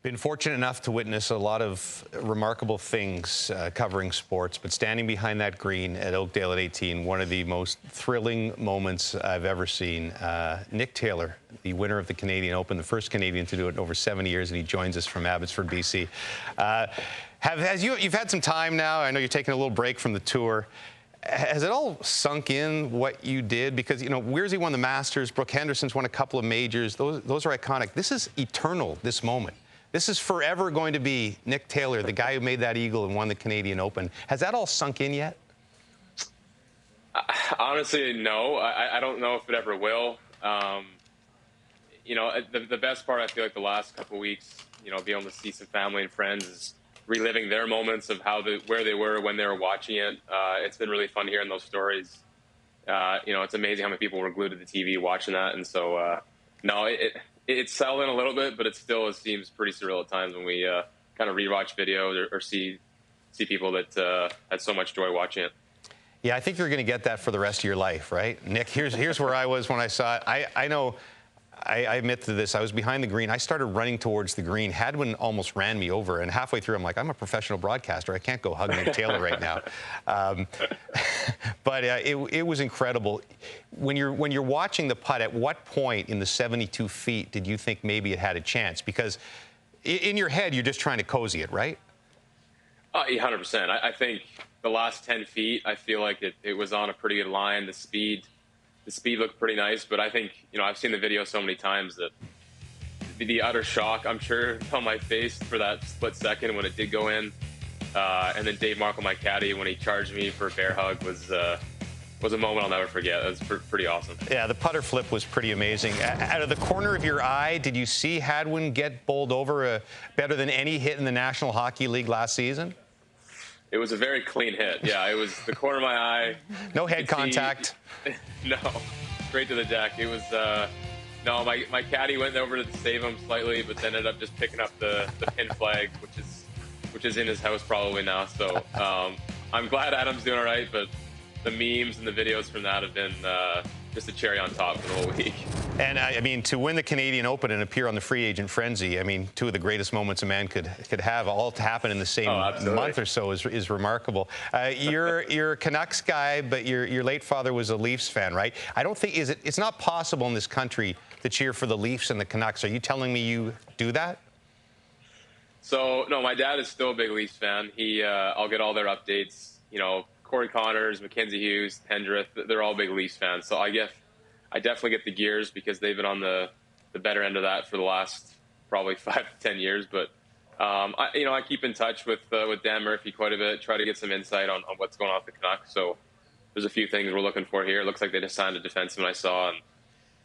Been fortunate enough to witness a lot of remarkable things covering sports, but standing behind that green at Oakdale at 18, one of the most thrilling moments I've ever seen. Nick Taylor, the winner of the Canadian Open, the first Canadian to do it in over 7 years, and he joins us from Abbotsford, BC. You've had some time now. I know you're taking a little break from the tour. Has it all sunk in what you did? Because, you know, Weirzy won the Masters, Brooke Henderson's won a couple of majors. Those are iconic. This is eternal, this moment. This is forever going to be Nick Taylor, the guy who made that eagle and won the Canadian Open. Has that all sunk in yet? Honestly, no. I don't know if it ever will. You know, the best part, I feel like the last couple of weeks, you know, being able to see some family and friends is reliving their moments of where they were when they were watching it. It's been really fun hearing those stories. You know, it's amazing how many people were glued to the TV watching that. And so, no, it's settled in a little bit, but it still seems pretty surreal at times when we kind of rewatch videos or see people that had so much joy watching it. Yeah, I think you're going to get that for the rest of your life, right? Nick, here's where I was when I saw it. I know, I admit to this, I was behind the green. I started running towards the green. Hadwin almost ran me over, and halfway through, I'm like, I'm a professional broadcaster. I can't go hug Nick Taylor right now. But it was incredible. When you're watching the putt, at what point in the 72 feet did you think maybe it had a chance? Because in your head, you're just trying to cozy it, right? 100%. I think the last 10 feet, I feel like it was on a pretty good line. The speed looked pretty nice, but I think, you know, I've seen the video so many times that the utter shock, I'm sure, on my face for that split second when it did go in. And then Dave Markle, my caddy, when he charged me for a bear hug was a moment I'll never forget. It was pretty awesome. Yeah, the putter flip was pretty amazing. Out of the corner of your eye, did you see Hadwin get bowled over better than any hit in the National Hockey League last season? It was a very clean hit. Yeah, it was the corner of my eye. No head contact. No, straight to the deck. It was, no, my caddy went over to save him slightly, but then ended up just picking up the pin flag, which is in his house probably now. So I'm glad Adam's doing all right, but the memes and the videos from that have been just a cherry on top for the whole week. And I mean, to win the Canadian Open and appear on the free agent frenzy, I mean, two of the greatest moments a man could have, all to happen in the same month or so is remarkable. You're a Canucks guy, but your late father was a Leafs fan, right? I don't think it's not possible in this country to cheer for the Leafs and the Canucks. Are you telling me you do that? So no, my dad is still a big Leafs fan. I'll get all their updates. You know, Corey Connors, Mackenzie Hughes, Pendrith, they're all big Leafs fans. So I definitely get the gears because they've been on the better end of that for the last probably 5 to 10 years. But I keep in touch with Dan Murphy quite a bit, try to get some insight on what's going on with the Canucks. So there's a few things we're looking for here. It looks like they just signed a defenseman I saw, and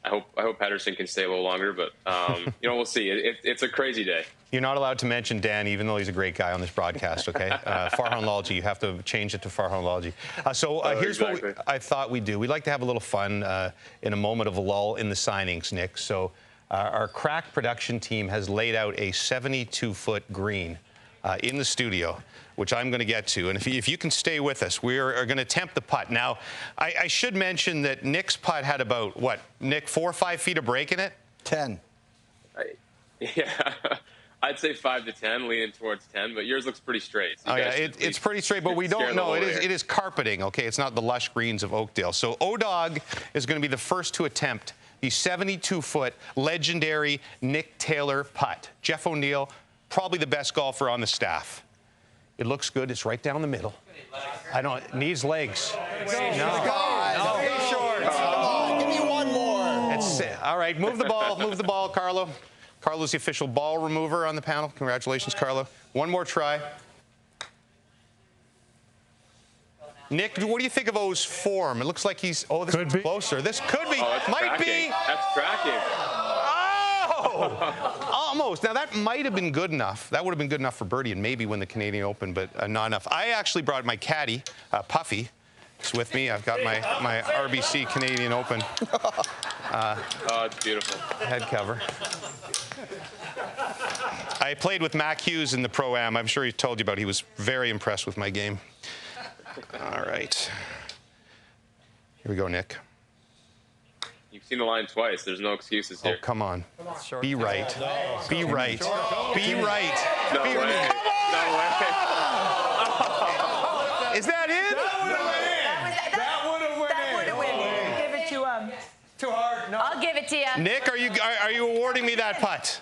I hope Pedersen can stay a little longer. But we'll see. It's a crazy day. You're not allowed to mention Dan, even though he's a great guy on this broadcast, okay? Farhanlology, you have to change it to Farhanlology. Here's exactly what I thought we'd do. We'd like to have a little fun in a moment of a lull in the signings, Nick. So our crack production team has laid out a 72-foot green in the studio, which I'm going to get to. And if you can stay with us, we are going to attempt the putt. Now, I should mention that Nick's putt had about, what, Nick, 4 or 5 feet of break in it? 10. Yeah. I'd say 5 to 10, leaning towards 10, but yours looks pretty straight. So it's pretty straight, but we don't know. It is carpeting, okay? It's not the lush greens of Oakdale. So O-Dog is going to be the first to attempt the 72-foot legendary Nick Taylor putt. Jeff O'Neill, probably the best golfer on the staff. It looks good. It's right down the middle. It needs legs. No. Short. Come on, give me one more. That's it. All right, move the ball, Carlo. Carlo's the official ball remover on the panel. Congratulations, Carlo. One more try. Nick, what do you think of O's form? It looks like this could be closer. This could be. Might be. That's tracking. Oh! Almost. Now, that might have been good enough. That would have been good enough for birdie and maybe win the Canadian Open, but not enough. I actually brought my caddy, Puffy. It's with me. I've got my RBC Canadian Open. It's beautiful. Head cover. I played with Mac Hughes in the Pro-Am. I'm sure he told you about it. He was very impressed with my game. All right. Here we go, Nick. You've seen the line twice. There's no excuses here. Oh, come on. Be right. Be right. Be right. No Be way. right. No way. Is that in? That would have went in. Give it to him. Too hard. No. I'll give it to you. Nick, are you awarding me that putt?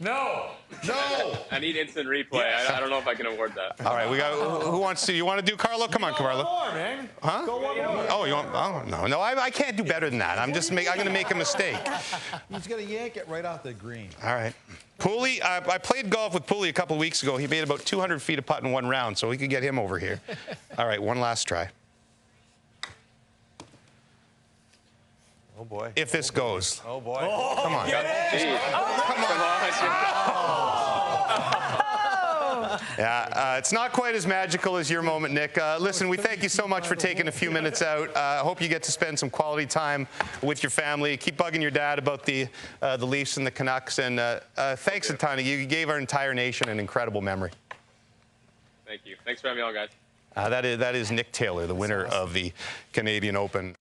No. I need instant replay. I don't know if I can award that. All right, we got. Who wants to? You want to do Carlo? Come on, Carlo. One more, man. Huh? Go one more. Oh, you want? Oh, no, I can't do better than that. I'm going to make a mistake. He's going to yank it right off the green. All right. Pooley, I played golf with Pooley a couple of weeks ago. He made about 200 feet of putt in one round, so we could get him over here. All right, one last try. Oh, boy. If this goes. Oh, boy. Come on. Jeez. Come on. Yeah, it's not quite as magical as your moment, Nick. Listen, we thank you so much for taking a few minutes out. I hope you get to spend some quality time with your family. Keep bugging your dad about the Leafs and the Canucks. And thanks a ton. You gave our entire nation an incredible memory. Thank you. Thanks for having me on, guys. That is Nick Taylor, the winner of the Canadian Open.